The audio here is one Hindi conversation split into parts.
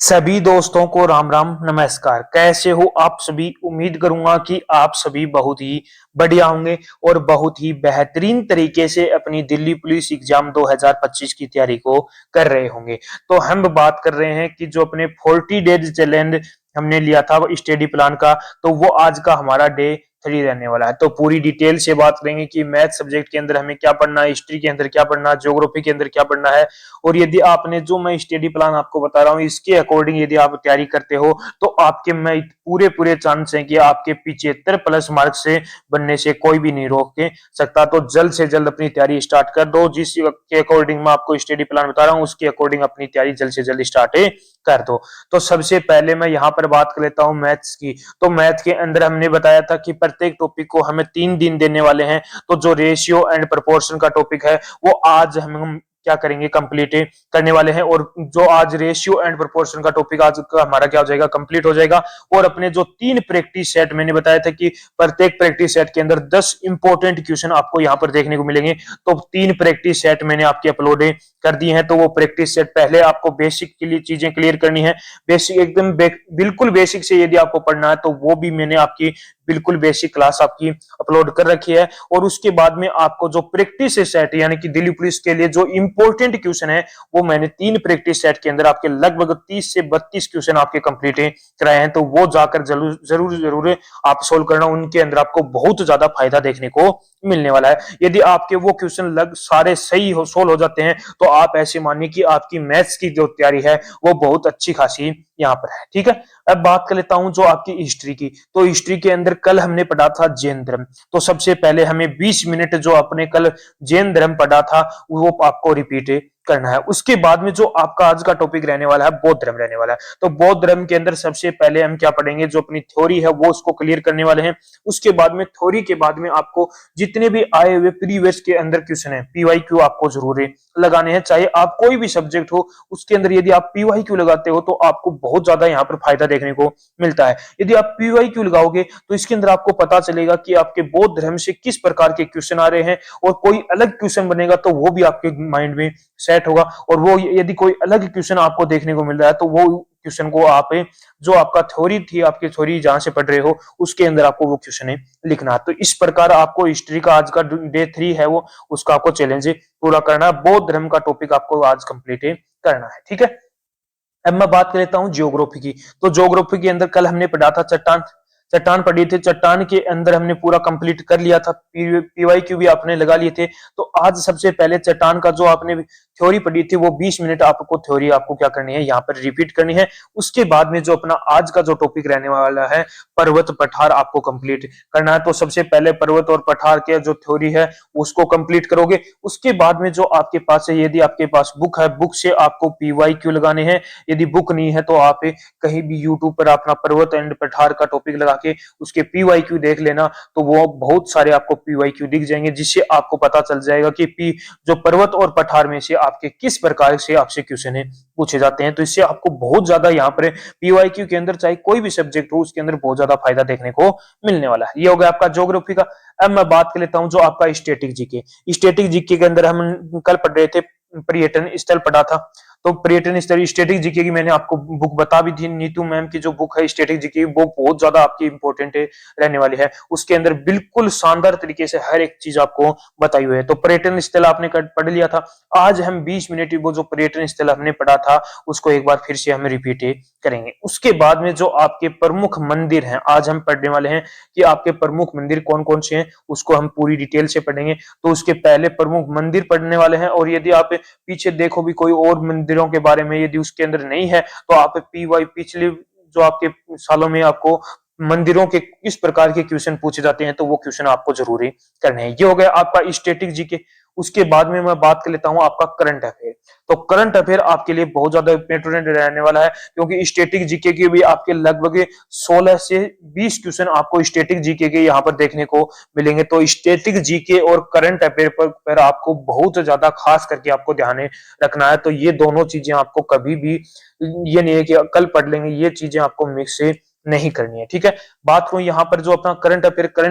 सभी दोस्तों को राम राम नमस्कार। कैसे हो आप सभी? उम्मीद करूंगा कि आप सभी बहुत ही बढ़िया होंगे और बहुत ही बेहतरीन तरीके से अपनी दिल्ली पुलिस एग्जाम 2025 की तैयारी को कर रहे होंगे। तो हम बात कर रहे हैं कि जो अपने 40 डेज चैलेंज हमने लिया था वो स्टडी प्लान का, तो वो आज का हमारा डे 3 रहने वाला है। तो पूरी डिटेल से बात करेंगे कि मैथ सब्जेक्ट के अंदर हमें क्या पढ़ना है, हिस्ट्री के अंदर क्या पढ़ना है, ज्योग्राफी के अंदर क्या पढ़ना है। और यदि आपने जो मैं स्टडी प्लान आपको बता रहा हूँ इसके अकॉर्डिंग यदि आप तैयारी करते हो तो आपके में पूरे पूरे चांस हैं कि आपके 75+ मार्क्स से बनने से कोई भी नहीं रोक के सकता। तो जल्द से जल्द अपनी तैयारी स्टार्ट कर दो। जिस के अकॉर्डिंग मैं आपको स्टडी प्लान बता रहा हूँ उसके अकॉर्डिंग अपनी तैयारी जल्द से जल्द स्टार्ट कर दो। तो सबसे पहले मैं यहाँ पर बात कर लेता हूँ मैथ्स की। तो मैथ के अंदर हमने बताया था कि प्रत्येक टॉपिक को हमें 3 दिन देने वाले हैं। तो जो रेशियो एंड प्रोपोर्शन का टॉपिक है वो आज हम क्या करेंगे, कंप्लीट करने वाले हैं। और जो आज रेशियो एंड प्रोपोर्शन का टॉपिक आज का हमारा क्या हो जाएगा, कंप्लीट हो जाएगा। और अपने जो 3 प्रैक्टिस सेट मैंने बताया था कि प्रत्येक प्रैक्टिस सेट के अंदर 10 इंपॉर्टेंट क्वेश्चन आपको यहाँ पर देखने को मिलेंगे। तो 3 प्रैक्टिस सेट मैंने आपके अपलोड कर दिए हैं। तो वो प्रैक्टिस सेट पहले आपको बेसिक के लिए चीजें क्लियर करनी है। बेसिक एकदम बिल्कुल बेसिक से यदि आपको पढ़ना है तो वो भी मैंने आपकी बिल्कुल बेसिक क्लास आपकी अपलोड कर रखी है। और उसके बाद में आपको जो प्रैक्टिस सेट यानी कि दिल्ली पुलिस के लिए जो इंपॉर्टेंट क्वेश्चन है वो मैंने 3 प्रैक्टिस सेट के अंदर आपके लगभग 30 से 32 क्वेश्चन आपके कंप्लीट कराए हैं। तो वो जाकर जरूर जरूर जरूर आप सोल्व करना, उनके अंदर आपको बहुत ज्यादा फायदा देखने को मिलने वाला है। यदि आपके वो क्वेश्चन लग सारे सही हो सोल्व हो जाते हैं तो आप ऐसे मानिए कि आपकी मैथ्स की जो तैयारी है वो बहुत अच्छी खासी यहाँ पर है। ठीक है, अब बात कर लेता हूं जो आपकी हिस्ट्री की। तो हिस्ट्री के अंदर कल हमने पढ़ा था जैन धर्म। तो सबसे पहले हमें 20 मिनट जो आपने कल जैन धर्म पढ़ा था वो आपको रिपीट करना है। उसके बाद में जो आपका आज का टॉपिक रहने वाला है बौद्ध धर्म रहने वाला है। तो बौद्ध धर्म के अंदर सबसे पहले हम क्या पढ़ेंगे, जो अपनी थ्योरी है वो उसको क्लियर करने वाले हैं। उसके बाद में थ्योरी के बाद में आपको जितने भी आए हुए प्रीवियस के अंदर क्वेश्चन है पीवाईक्यू आपको जरूर लगाने हैं। चाहे आप कोई भी सब्जेक्ट हो उसके अंदर यदि आप पीवाईक्यू लगाते हो तो आपको बहुत ज्यादा यहाँ पर फायदा देखने को मिलता है। यदि आप पीवाईक्यू लगाओगे तो इसके अंदर आपको पता चलेगा कि आपके बौद्ध धर्म से किस प्रकार के क्वेश्चन आ रहे हैं और कोई अलग क्वेश्चन बनेगा तो वो भी आपके माइंड में सेट होगा। और वो यदि कोई अलग क्वेश्चन आपको देखने को मिल रहा है तो वो क्वेश्चन को आप जो आपका थ्योरी थी, आपकी थ्योरी जहां से पढ़ रहे हो उसके अंदर आपको वो क्वेश्चन लिखना। तो इस प्रकार आपको हिस्ट्री का आज का डे 3 है वो उसका आपको चैलेंज पूरा करना है। बौद्ध धर्म का टॉपिक आपको आज कंप्लीट करना है। ठीक है, अब मैं बात कर लेता हूं ज्योग्राफी की। तो ज्योग्राफी के अंदर कल हमने पढ़ा था चट्टान चट्टान पढ़ी थी। चट्टान के अंदर हमने पूरा कंप्लीट कर लिया था, पीवाईक्यू भी आपने लगा लिए थे। तो आज सबसे पहले चट्टान का जो आपने थ्योरी पढ़ी थी वो 20 मिनट आपको थ्योरी आपको क्या करनी है यहाँ पर रिपीट करनी है। उसके बाद में जो अपना आज का जो टॉपिक रहने वाला है पर्वत पठार आपको कंप्लीट करना है। तो सबसे पहले पर्वत और पठार के जो थ्योरी है उसको कंप्लीट करोगे। उसके बाद में जो आपके पास है, यदि आपके पास बुक है बुक से आपको पीवाईक्यू लगाने हैं। यदि बुक नहीं है तो आप कहीं भी यूट्यूब पर अपना पर्वत एंड पठार का टॉपिक लगा के उसके पीवाईक्यू देख लेना। तो वो बहुत सारे आपको पीवाईक्यू दिख जाएंगे जिससे आपको पता चल जाएगा कि पी जो पर्वत और पठार में से आपके किस प्रकार से आपसे क्वेश्चन पूछे जाते हैं। तो इससे आपको बहुत ज्यादा यहाँ पर पीवाईक्यू के अंदर चाहे कोई भी सब्जेक्ट हो उसके अंदर बहुत ज्यादा फायदा देखने को मिलने वाला है। ये हो गया आपका ज्योग्राफी का। अब मैं बात कर लेता हूं जो आपका स्टैटिक जीके। स्टैटिक जीके के अंदर हम कल पढ़ रहे थे पर्यटन स्थल पढ़ा था। तो पर्यटन स्थल स्टैटिक जीके की मैंने आपको बुक बता भी थी, नीतू मैम की जो बुक है स्टैटिक जीके वो बहुत ज्यादा आपकी इंपॉर्टेंट रहने वाली है। उसके अंदर बिल्कुल शानदार तरीके से हर एक चीज आपको बताई हुई है। तो पर्यटन स्थल आपने पढ़ लिया था। आज हम 20 मिनट वो जो पर्यटन स्थल हमने पढ़ा था उसको एक बार फिर से हम रिपीट करेंगे। उसके बाद में जो आपके प्रमुख मंदिर हैं आज हम पढ़ने वाले हैं कि आपके प्रमुख मंदिर कौन कौन से हैं उसको हम पूरी डिटेल से पढ़ेंगे। तो उसके पहले प्रमुख मंदिर पढ़ने वाले हैं। और यदि आप पीछे देखो भी कोई और मंदिरों के बारे में यदि उसके अंदर नहीं है तो आप पीवाई पिछले जो आपके सालों में आपको मंदिरों के किस प्रकार के क्वेश्चन पूछे जाते हैं तो वो क्वेश्चन आपको जरूरी करने हैं। ये हो गया आपका स्टैटिक जीके। उसके बाद में मैं बात कर लेता हूं आपका करंट अफेयर। तो करंट अफेयर आपके लिए बहुत ज्यादा इंपॉर्टेंट रहने वाला है क्योंकि स्टैटिक जीके के भी आपके लगभग 16 से 20 क्वेश्चन आपको स्टैटिक जीके के यहाँ पर देखने को मिलेंगे। तो स्टैटिक जीके और करंट अफेयर पर आपको बहुत ज्यादा खास करके आपको ध्यान रखना है। तो ये दोनों चीजें आपको कभी भी ये नहीं है कि कल पढ़ लेंगे, ये चीजें आपको मिक्स नहीं करनी है। ठीक है, बात करूं यहाँ पर जो अपना करंट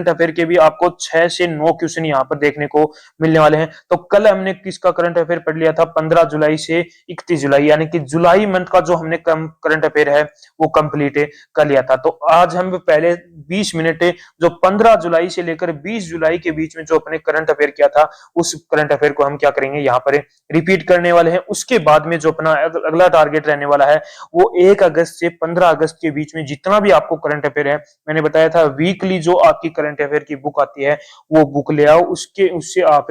अफेयर के भी आपको 6 से 9 क्वेश्चन यहाँ पर देखने को मिलने वाले हैं। तो कल हमने किसका करंट अफेयर पढ़ लिया था, 15 जुलाई से 31 जुलाई, यानी कि जुलाई मंथ का जो हमने करंट अफेयर है वो कंप्लीट कर लिया था। तो आज हम पहले 20 मिनट जो 15 जुलाई से लेकर 20 जुलाई के बीच में जो अपने करंट अफेयर किया था, उस करंट अफेयर को हम क्या करेंगे, यहाँ पर रिपीट करने वाले हैं। उसके बाद में जो अपना अगला टारगेट रहने वाला है वो 1 अगस्त से 15 अगस्त के बीच में जितना भी आपको करंट अफेयर है, मैंने बताया था वीकली जो आपकी करंट अफेयर की बुक आती है वो बुक ले आओ, उससे आप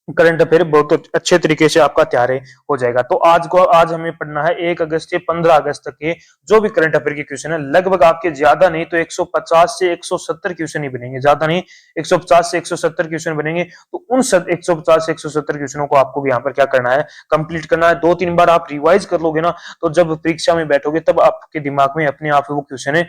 करंट अफेयर बहुत अच्छे तरीके से आपका तैयार हो जाएगा। तो आज हमें पढ़ना है 1 अगस्त से 15 अगस्त तक के जो भी करंट अफेयर के क्वेश्चन है। लगभग आपके ज्यादा नहीं तो 150 से 170 क्वेश्चन ही बनेंगे, ज्यादा नहीं 150 से 170 क्वेश्चन बनेंगे। तो उन 150 से 170 क्वेश्चनों को आपको यहाँ पर क्या करना है, कंप्लीट करना है। 2-3 बार आप रिवाइज कर लोगे ना, तो जब परीक्षा में बैठोगे तब आपके दिमाग में अपने आप वो क्वेश्चन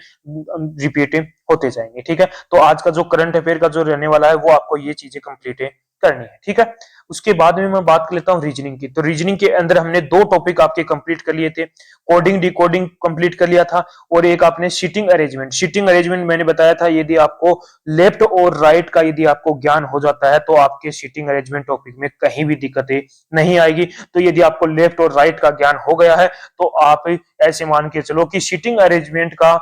रिपीट होते जाएंगे। ठीक है, तो आज का जो करंट अफेयर का जो रहने वाला है वो आपको ये चीजें कंप्लीट करनी है। ठीक है, उसके बाद में मैं बात कर लेता हूं रीजनिंग की। तो रीजनिंग के अंदर हमने 2 टॉपिक आपके कंप्लीट कर लिए थे, कोडिंग डिकोडिंग कंप्लीट कर लिया था, और एक आपने सीटिंग अरेंजमेंट मैंने बताया था यदि आपको लेफ्ट और राइट का यदि आपको ज्ञान हो जाता है तो आपके सीटिंग अरेंजमेंट टॉपिक में कहीं भी दिक्कतें नहीं आएगी। तो यदि आपको लेफ्ट और राइट का ज्ञान हो गया है तो आप ऐसे मान के चलो कि सीटिंग अरेंजमेंट का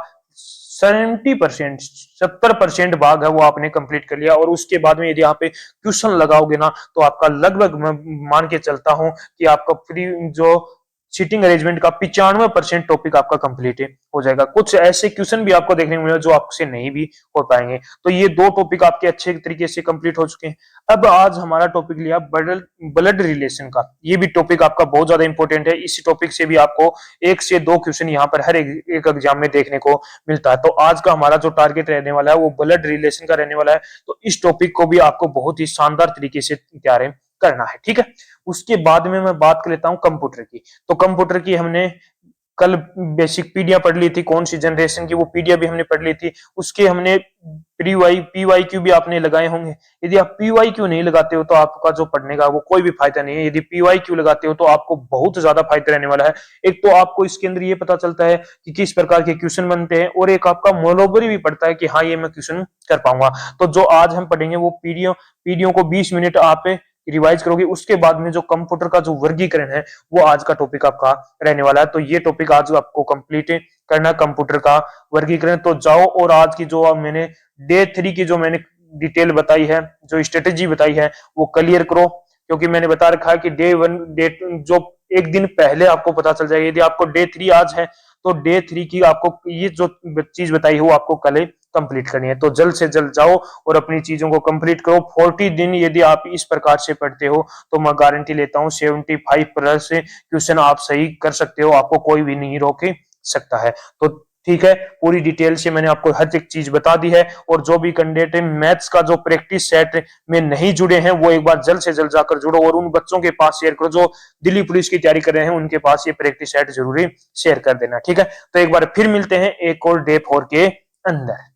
70% भाग है वो आपने कंप्लीट कर लिया। और उसके बाद में यदि यहाँ पे क्वेश्चन लगाओगे ना तो आपका लगभग मैं मान के चलता हूं कि आपका फ्री जो सीटिंग अरेंजमेंट का 95% टॉपिक आपका कंप्लीट हो जाएगा। कुछ ऐसे क्वेश्चन भी आपको देखने को मिले जो आपसे नहीं भी हो पाएंगे। तो ये 2 टॉपिक आपके अच्छे तरीके से कंप्लीट हो चुके हैं। अब आज हमारा टॉपिक लिया ब्लड रिलेशन का। ये भी टॉपिक आपका बहुत ज्यादा इंपॉर्टेंट है। इस टॉपिक से भी आपको 1 से 2 क्वेश्चन यहाँ पर हर एक एग्जाम में देखने को मिलता है। तो आज का हमारा जो टारगेट रहने वाला है वो ब्लड रिलेशन का रहने वाला है। तो इस टॉपिक को भी आपको बहुत ही शानदार तरीके से तैयार करना है। ठीक है, उसके बाद में मैं बात कर लेता हूं कंप्यूटर की। तो कंप्यूटर की हमने कल बेसिक पीडिया पढ़ ली थी, कौन सी जनरेशन की, वो पीडिया भी हमने पढ़ ली थी। उसके हमने पीवाईक्यू भी आपने लगाए होंगे। यदि आप पीवाईक्यू नहीं लगाते हो तो आपका जो पढ़ने का वो कोई भी फायदा नहीं है। यदि पीवाईक्यू लगाते हो तो आपको बहुत ज्यादा फायदा रहने वाला है। एक तो आपको इसके अंदर ये पता चलता है कि किस प्रकार के क्वेश्चन बनते हैं, और एक आपका मनोबल भी पड़ता है कि हाँ ये मैं क्वेश्चन कर पाऊंगा। तो जो आज हम पढ़ेंगे वो पीडीओ को 20 मिनट आप रिवाइज करोगे। उसके बाद में जो कंप्यूटर का जो वर्गीकरण है वो आज का टॉपिक आपका रहने वाला है। तो ये टॉपिक आज आपको कंप्लीट करना, कंप्यूटर का वर्गीकरण। तो जाओ और आज की जो मैंने डे 3 की जो मैंने डिटेल बताई है, जो स्ट्रेटेजी बताई है वो क्लियर करो। क्योंकि मैंने बता रखा है कि डे 1 डे जो एक दिन पहले आपको पता चल जाएगा। यदि आपको डे 3 आज है तो डे 3 की आपको ये जो चीज बताई है वो आपको कल कंप्लीट करनी है। तो जल्द से जल्द जाओ और अपनी चीजों को कंप्लीट करो। 40 दिन यदि आप इस प्रकार से पढ़ते हो तो मैं गारंटी लेता हूं 75+ क्वेश्चन आप सही कर सकते हो, आपको कोई भी नहीं रोक सकता है। तो ठीक है, पूरी डिटेल से मैंने आपको हर एक चीज बता दी है। और जो भी कैंडिडेट मैथ्स का जो प्रैक्टिस सेट में नहीं जुड़े हैं वो एक बार जल्द से जल्द जाकर जुड़ो, और उन बच्चों के पास शेयर करो जो दिल्ली पुलिस की तैयारी कर रहे हैं, उनके पास ये प्रैक्टिस सेट जरूरी शेयर कर देना। ठीक है, तो एक बार फिर मिलते हैं एक और डे 4 के अंदर।